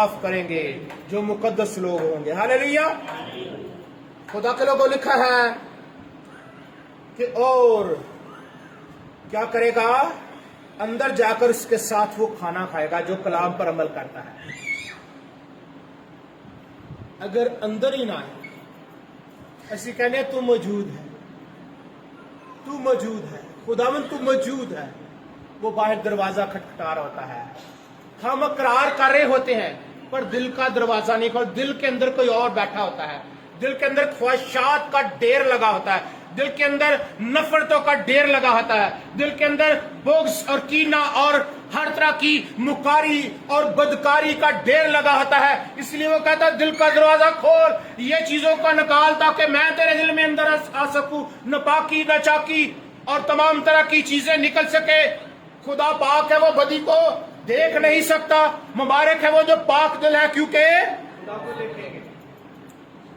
معاف کریں گے جو مقدس لوگ ہوں گے. ہاللیلویا. خدا کے لوگوں لکھا ہے کہ اور کیا کرے گا؟ اندر جا کر اس کے ساتھ وہ کھانا کھائے گا جو کلام پر عمل کرتا ہے. اگر اندر ہی نہ ہے، ایسی کہنے تو موجود ہے، تو موجود ہے، خداوند تو موجود ہے، وہ باہر دروازہ کھٹکھٹا رہا ہوتا ہے. ہم اقرار کر رہے ہوتے ہیں پر دل کا دروازہ نہیں کھول. دل کے اندر کوئی اور بیٹھا ہوتا ہے، دل کے اندر خواہشات کا ڈھیر لگا ہوتا ہے، دل کے اندر نفرتوں کا ڈھیر لگا ہوتا ہے، دل کے اندر بغض اور کینہ اور ہر طرح کی مکاری اور بدکاری کا ڈھیر لگا ہوتا ہے. اس لیے وہ کہتا ہے دل کا دروازہ کھول، یہ چیزوں کا نکال تاکہ میں تیرے دل میں اندر آ سکوں، ناپاکی ناچاکی اور تمام طرح کی چیزیں نکل سکے. خدا پاک ہے، وہ بدی کو دیکھ نہیں سکتا. مبارک ہے وہ جو پاک دل ہے، کیونکہ خدا کو دیکھیں گے.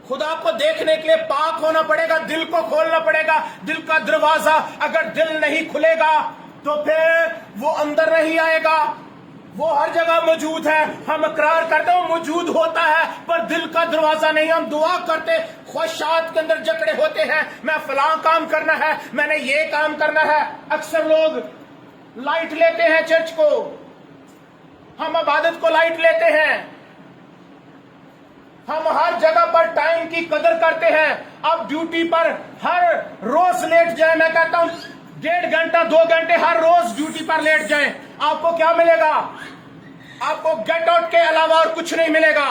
خدا کو دیکھنے کے لیے پاک ہونا پڑے گا، دل کو کھولنا پڑے گا. دل کا دروازہ اگر دل نہیں کھلے گا تو پھر وہ اندر نہیں آئے گا. وہ ہر جگہ موجود ہے، ہم اقرار کرتے ہیں وہ موجود ہوتا ہے پر دل کا دروازہ نہیں. ہم دعا کرتے خواہشات کے اندر جکڑے ہوتے ہیں، میں فلاں کام کرنا ہے، میں نے یہ کام کرنا ہے. اکثر لوگ لائٹ لیتے ہیں چرچ کو، ہم عبادت کو لائٹ لیتے ہیں، ہم ہر جگہ پر ٹائم کی قدر کرتے ہیں. اب ڈیوٹی پر ہر روز لیٹ جائیں، میں کہتا ہوں 1.5 گھنٹہ 2 گھنٹے ہر روز ڈیوٹی پر لیٹ جائیں، آپ کو کیا ملے گا؟ آپ کو گیٹ آؤٹ کے علاوہ اور کچھ نہیں ملے گا.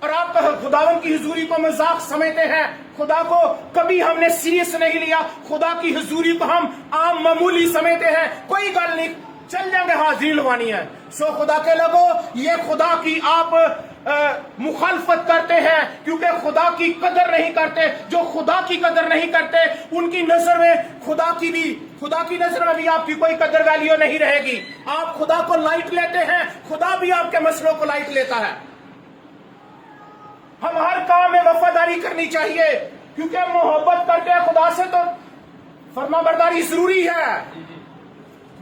اور آپ خداوند کی حضوری کو مذاق سمجھتے ہیں. خدا کو کبھی ہم نے سیریس نہیں لیا، خدا کی حضوری کو ہم عام معمولی سمجھتے ہیں. کوئی گل نہیں، چل جائیں گے، حاضری لوانی ہے. سو خدا کے لوگوں، یہ خدا کی آپ مخالفت کرتے ہیں کیونکہ خدا کی قدر نہیں کرتے. جو خدا کی قدر نہیں کرتے ان کی نظر میں خدا کی نظر میں بھی آپ کی کوئی قدر ویلیو نہیں رہے گی. آپ خدا کو لائٹ لیتے ہیں، خدا بھی آپ کے مسئلوں کو لائٹ لیتا ہے. ہم ہر کام میں وفاداری کرنی چاہیے کیونکہ محبت کرتے ہیں خدا سے تو فرما برداری ضروری ہے.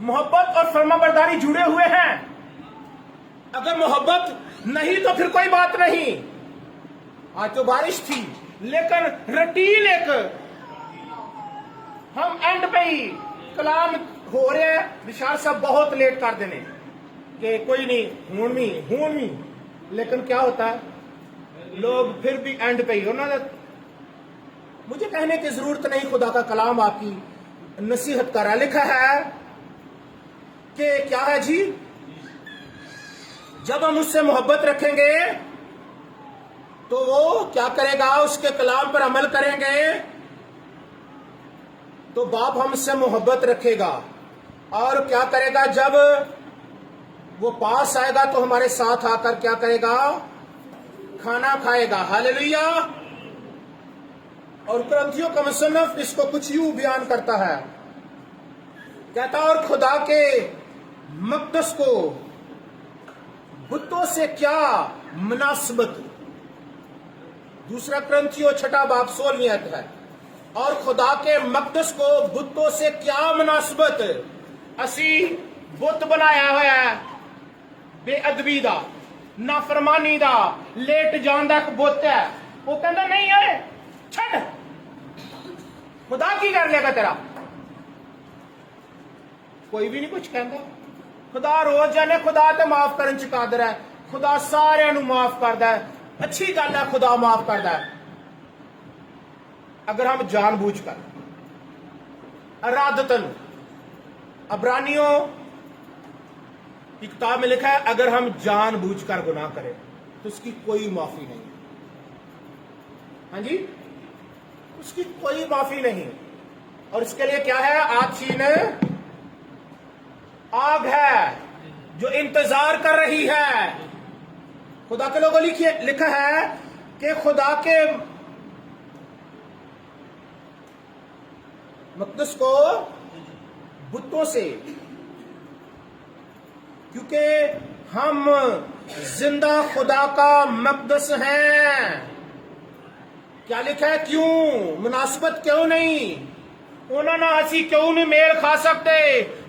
محبت اور فرما برداری جڑے ہوئے ہیں. اگر محبت نہیں تو پھر کوئی بات نہیں. آج تو بارش تھی لیکن رٹین ایک ہم اینڈ پہ ہی کلام ہو رہے ہیں. بشار صاحب بہت لیٹ کر دینے کہ کوئی نہیں ہونی لیکن کیا ہوتا ہے لوگ پھر بھی اینڈ پہ ہی. انہوں نے مجھے کہنے کی ضرورت نہیں، خدا کا کلام آپ کی نصیحت کرا. لکھا ہے کہ کیا ہے جی، جب ہم اس سے محبت رکھیں گے تو وہ کیا کرے گا؟ اس کے کلام پر عمل کریں گے تو باپ ہم سے محبت رکھے گا. اور کیا کرے گا؟ جب وہ پاس آئے گا تو ہمارے ساتھ آ کر کیا کرے گا؟ کھانا کھائے گا. ہاللیلویا. اور کرنتھیوں کا مصنف اس کو کچھ یوں بیان کرتا ہے، کہتا اور خدا کے مقدس کو بتوں سے کیا مناسبت. دوسرا کرنتھیوں 6 باب 16 آیت ہے. اور خدا کے مقدس کو بتوں سے کیا مناسبت. اسی بت بنایا ہوا ہے بے ادبی دا، نافرمانی دا، لیٹ جان دا بت ہے. وہ کہتا نہیں ہے چھڑ، خدا کی کر لے گا تیرا. کوئی بھی نہیں کچھ کہتا. خدا روز جانے، خدا تے معاف کرن چ قادر ہے. خدا سارے نو معاف کردا ہے. اچھی گل ہے خدا معاف کردا ہے اگر ہم جان بوجھ کر ارادتن. عبرانیوں کی کتاب میں لکھا ہے اگر ہم جان بوجھ کر گناہ کریں تو اس کی کوئی معافی نہیں. ہاں جی، اس کی کوئی معافی نہیں. اور اس کے لیے کیا ہے؟ آتشین آگ ہے جو انتظار کر رہی ہے. خدا کے لوگوں لکھا ہے کہ خدا کے مقدس کو بتوں سے، کیونکہ ہم زندہ خدا کا مقدس ہیں. کیا لکھا ہے؟ کیوں مناسبت کیوں نہیں؟ انہوں نے ہنسی کیوں نہیں میل کھا سکتے؟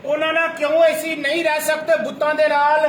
ਉਹਨਾਂ ਕਿਉਂ ਅਸੀਂ ਨਹੀਂ ਰਹਿ ਸਕਦੇ ਬੁੱਤਾਂ ਦੇ ਨਾਲ?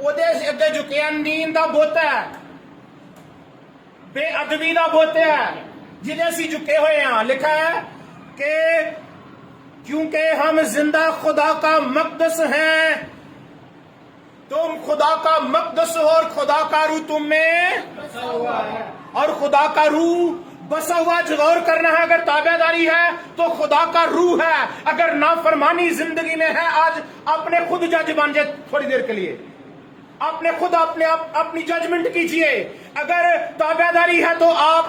ਉਹਦੇ ਅੱਗੇ ਝੁਕਿਆ ਨੀਂਦ ਦਾ ਬੁੱਤ ਹੈ, ਬੇਅਦਬੀ ਦਾ ਬੁੱਤ ਹੈ ਜਿਹਦੇ ਅਸੀਂ ਝੁਕੇ ਹੋਏ ਹਾਂ। ਲਿਖਾ ਹੈ کہ کیونکہ ہم زندہ خدا کا مقدس ہیں، تم خدا کا مقدس ہو اور خدا کا روح تم میں بسا ہوا ہے، اور خدا کا روح بسا ہوا غور کرنا ہے۔ اگر تابع داری ہے تو خدا کا روح ہے، اگر نافرمانی زندگی میں ہے آج اپنے خود جج بن جائے تھوڑی دیر کے لیے، اپنے خود اپنی ججمنٹ کیجئے۔ اگر تابع داری ہے تو آپ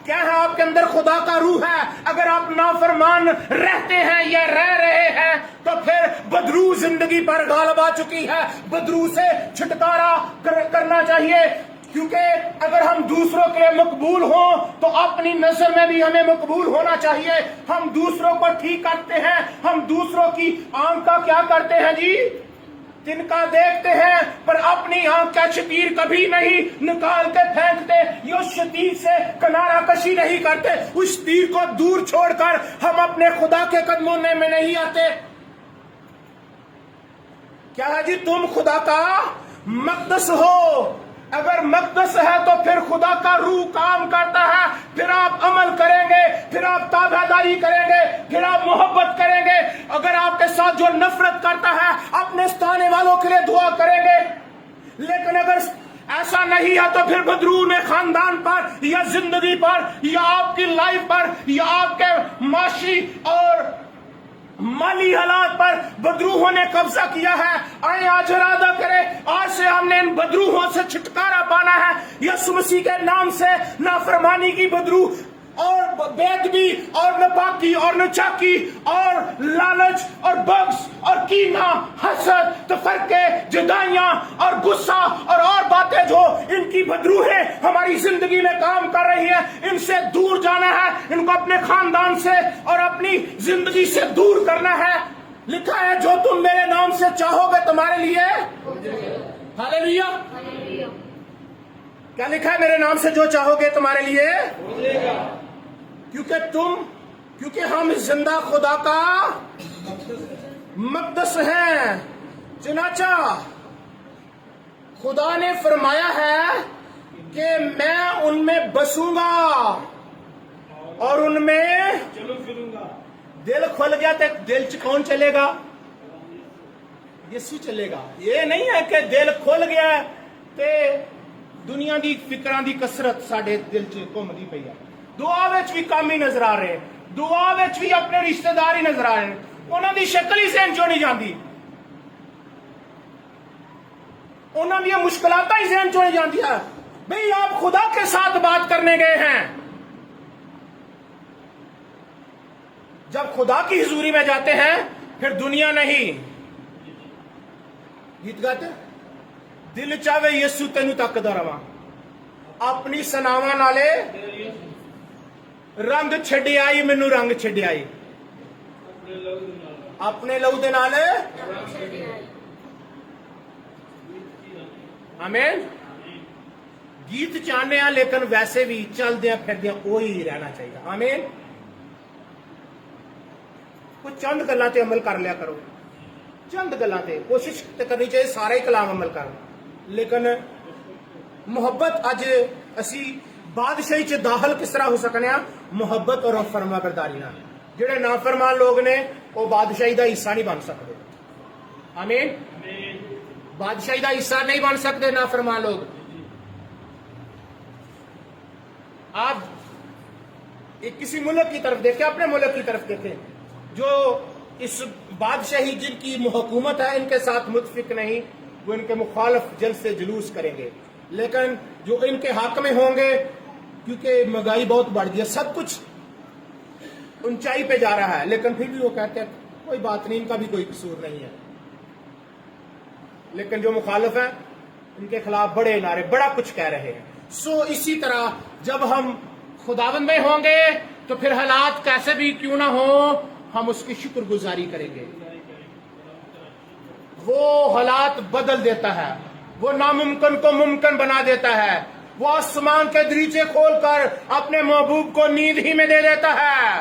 کیا ہے؟ آپ کے اندر خدا کا روح ہے۔ اگر آپ نافرمان رہتے ہیں یا رہ رہے ہیں تو پھر بدرو زندگی پر غالب آ چکی ہے، بدرو سے چھٹکارا کرنا چاہیے، کیونکہ اگر ہم دوسروں کے لیے مقبول ہوں تو اپنی نظر میں بھی ہمیں مقبول ہونا چاہیے۔ ہم دوسروں کو ٹھیک کرتے ہیں، ہم دوسروں کی آنکھ کا کیا کرتے ہیں جی؟ تنکا دیکھتے ہیں، پر اپنی آنکھ کا شتیر کبھی نہیں نکال کے پھینکتے، یہ اس شتیر سے کنارہ کشی نہیں کرتے، اس تیر کو دور چھوڑ کر ہم اپنے خدا کے قدموں میں نہیں آتے۔ کیا ہے جی؟ تم خدا کا مقدس ہو۔ اگر مقدس ہے تو پھر خدا کا روح کام کرتا ہے، پھر آپ عمل کریں گے، پھر آپ تابع داری کریں گے، پھر آپ محبت کریں گے۔ اگر آپ کے ساتھ جو نفرت کرتا ہے اپنے ستانے والوں کے لیے دعا کریں گے، لیکن اگر ایسا نہیں ہے تو پھر بدرو نے خاندان پر یا زندگی پر یا آپ کی لائف پر یا آپ کے معاشی اور مالی حالات پر بدروہوں نے قبضہ کیا ہے۔ آئیں آج ارادہ کریں، آج سے ہم نے ان بدروہوں سے چھٹکارا پانا ہے۔ یسوع مسیح کے نام سے نافرمانی کی بدروح اور بے ادبی اور ناپاکی اور نچاکی اور لالچ اور بغض اور کینہ، حسد، تفرقے، جدائیاں اور غصہ اور باتیں جو ان کی بدروہیں ہماری زندگی میں کام کر رہی ہیں، ان سے دور جانا ہے، ان کو اپنے خاندان سے اور اپنی زندگی سے دور کرنا ہے۔ لکھا ہے جو تم میرے نام سے چاہو گے تمہارے لیے، ہاللیلویا، کیا لکھا ہے؟ میرے نام سے جو چاہو گے تمہارے لیے، کیونکہ ہم زندہ خدا کا مقدس ہیں۔ چنانچہ خدا نے فرمایا ہے کہ میں ان میں بسوں گا اور ان میں چلو پھروں گا۔ دل کھل گیا تو دل چ کون چلے گا؟ یسوع چلے گا۔ یہ نہیں ہے کہ دل کھل گیا تے دنیا دی فکراں دی کثرت ساڈے دل چ گھومدی پئی ہے۔ دعا وچ بھی کام ہی نظر آ رہے، دعا وچ بھی اپنے رشتہ دار ہی نظر آ رہے، انہاں دی شکل ہی ذہن چوں نہیں جاندی، انہاں دی مشکلات ہی ذہن چوں نہیں جاندی ہے۔ بھئی آپ خدا کے ساتھ بات کرنے گئے ہیں، جب خدا کی حضوری میں جاتے ہیں پھر دنیا نہیں۔ گیت گاتے دل چاہے یسو تینو تکدا رواں، اپنی سناواں نالے رنگ چھڈی آئی، مینوں رنگ چھڈی آئی، اپنے لہو دے نال۔ آمین۔ گیت چاہنے ہیں لیکن ویسے بھی چلدیاں پھردیاں وہی رہنا چاہیے۔ آمین۔ کچھ چند گلاں تے عمل کر لیا کرو، چند گلاں تے کوشش کرنی چاہیے سارے ہی کلام عمل کر، لیکن محبت اج اسی بادشاہی چ داخل کس طرح ہو سکنے ہیں؟ محبت اور فرما برداری نال۔ جڑے نافرمان لوگ نے وہ بادشاہی دا حصہ نہیں بن سکتے۔ آمین۔ بادشاہی دا حصہ نہیں بن سکتے نافرمان لوگ۔ آپ کسی ملک کی طرف دیکھیں، اپنے ملک کی طرف دیکھیں، جو اس بادشاہی جن کی حکومت ہے ان کے ساتھ متفق نہیں، وہ ان کے مخالف جلسے جلوس کریں گے، لیکن جو ان کے حق میں ہوں گے، کیونکہ مہنگائی بہت بڑھ گئی ہے، سب کچھ اونچائی پہ جا رہا ہے، لیکن پھر بھی وہ کہتے ہیں کوئی بات نہیں، ان کا بھی کوئی قصور نہیں ہے۔ لیکن جو مخالف ہیں ان کے خلاف بڑے نعرے، بڑا کچھ کہہ رہے ہیں۔ اسی طرح جب ہم خداوند میں ہوں گے تو پھر حالات کیسے بھی کیوں نہ ہوں ہم اس کی شکر گزاری کریں گے۔ وہ حالات بدل دیتا ہے، وہ ناممکن کو ممکن بنا دیتا ہے، وہ آسمان کے دریچے کھول کر اپنے محبوب کو نیند ہی میں دے دیتا ہے۔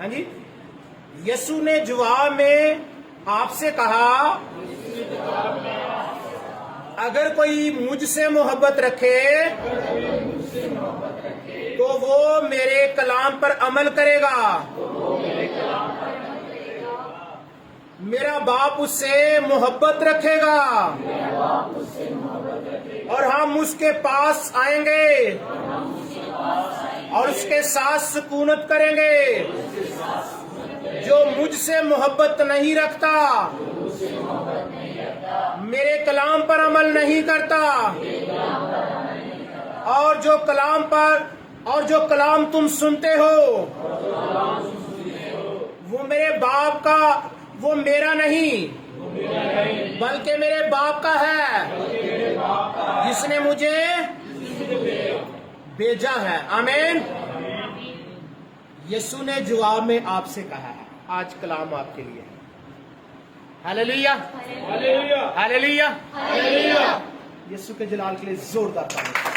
ہاں جی، یسوع نے جواب میں آپ سے کہا اگر کوئی مجھ سے محبت رکھے تو وہ میرے کلام پر عمل کرے گا، میرا باپ اس سے محبت رکھے گا اور ہم اس کے پاس آئیں گے اور اس کے ساتھ سکونت کریں گے۔ جو مجھ سے محبت نہیں رکھتا میرے کلام پر عمل نہیں کرتا، اور جو کلام تم سنتے ہو وہ میرے باپ کا، وہ میرا نہیں بلکہ میرے باپ کا ہے جس نے مجھے بھیجا ہے۔ آمین۔ یسوع نے جواب میں آپ سے کہا ہے، آج کلام آپ کے لیے ہے۔ ہاللیلویا، ہاللیلویا، ہاللیلویا۔ یسوع کے جلال کے لیے زوردار تعریف۔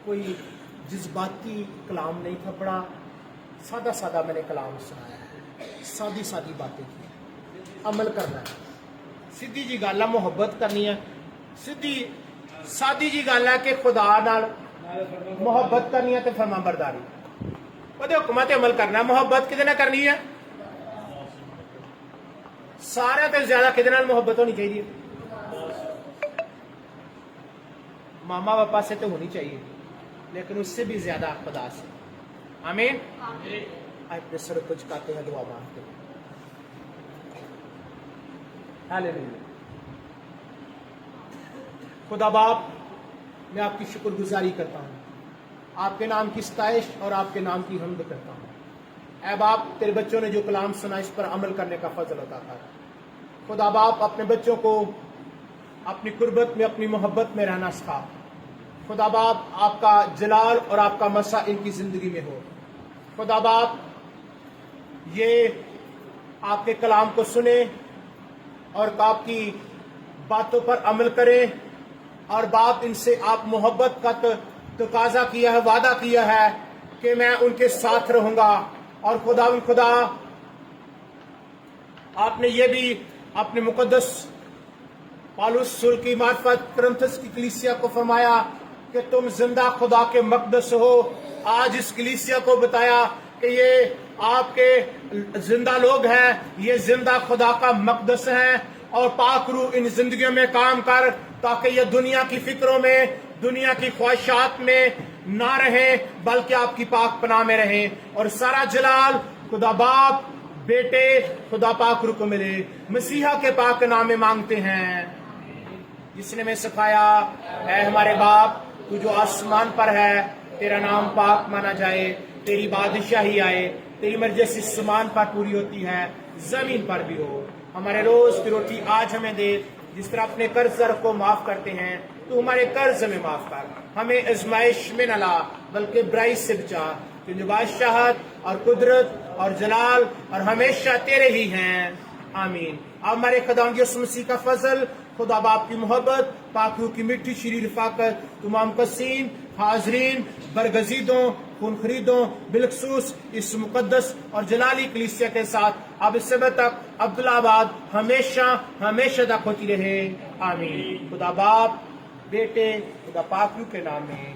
کوئی جذباتی کلام نہیں تھا پڑھا، سادہ سادہ میں نے کلام سنایا ہے، سادی سادی باتیں کی، عمل کرنا ہے۔ سیدھی جی گل ہے محبت کرنی ہے، سادی جی گل ہے کہ خدا نال محبت کرنی ہے تو فرمان برداری، وہ حکماں تے عمل کرنا ہے۔ محبت کدے نال کرنی ہے؟ سارے تو زیادہ کدے نال محبت ہونی چاہیے؟ ماما باپا سے تو ہونی چاہیے، لیکن اس سے بھی زیادہ خدا سے۔ آمین۔ اپنے سر کچھ کہتے ہیں، دعا مانگتے ہیں۔ ہاللیلویا۔ خدا باپ، میں آپ کی شکر گزاری کرتا ہوں، آپ کے نام کی ستائش اور آپ کے نام کی حمد کرتا ہوں۔ اے باپ، تیرے بچوں نے جو کلام سنا اس پر عمل کرنے کا فضل عطا کر۔ خدا باپ، اپنے بچوں کو اپنی قربت میں، اپنی محبت میں رہنا سکھا۔ خدا باپ، آپ کا جلال اور آپ کا مسا ان کی زندگی میں ہو۔ خدا باپ، یہ آپ کے کلام کو سنیں اور آپ کی باتوں پر عمل کریں، اور باپ ان سے آپ محبت کا تقاضا کیا ہے، وعدہ کیا ہے کہ میں ان کے ساتھ رہوں گا۔ اور خدا آپ نے یہ بھی اپنے مقدس پالوس رسول کی معرفت کرنتھس کی کلیسیا کو فرمایا کہ تم زندہ خدا کے مقدس ہو۔ آج اس کلیسیا کو بتایا کہ یہ آپ کے زندہ لوگ ہیں، یہ زندہ خدا کا مقدس ہیں، اور پاک روح ان زندگیوں میں کام کر تاکہ یہ دنیا کی فکروں میں، دنیا کی خواہشات میں نہ رہیں بلکہ آپ کی پاک پناہ میں رہیں، اور سارا جلال خدا باپ، بیٹے، خدا پاک روح کو ملے۔ مسیحا کے پاک نام میں مانگتے ہیں، جس نے میں سکھایا۔ اے ہمارے باپ، تو جو آسمان پر ہے، تیرا نام پاک مانا جائے، تیری بادشاہی آئے، تیری مرضی آسمان پر پوری ہوتی ہے، زمین پر بھی ہو۔ ہمارے روز کی روٹی آج ہمیں دے، جس طرح اپنے قرض کو معاف کرتے ہیں تو ہمارے قرض میں معاف کر، ہمیں آزمائش میں نہ لا بلکہ برائی سے بچا، کیونکہ بادشاہت اور قدرت اور جلال اور ہمیشہ تیرے ہی ہیں۔ آمین۔ اب ہمارے خداوند یسوع مسیح کا فضل، خدا باپ کی محبت، پاک روح کی میٹھی شیریں رفاقت تمام قسیم حاضرین، برگزیدوں، خون خریدوں، بالخصوص اس مقدس اور جلالی کلیسیا کے ساتھ اب اس سے تک عبدالآباد ہمیشہ تک ہوتی رہے۔ آمین۔ خدا باپ، بیٹے، خدا پاک روح کے نام میں۔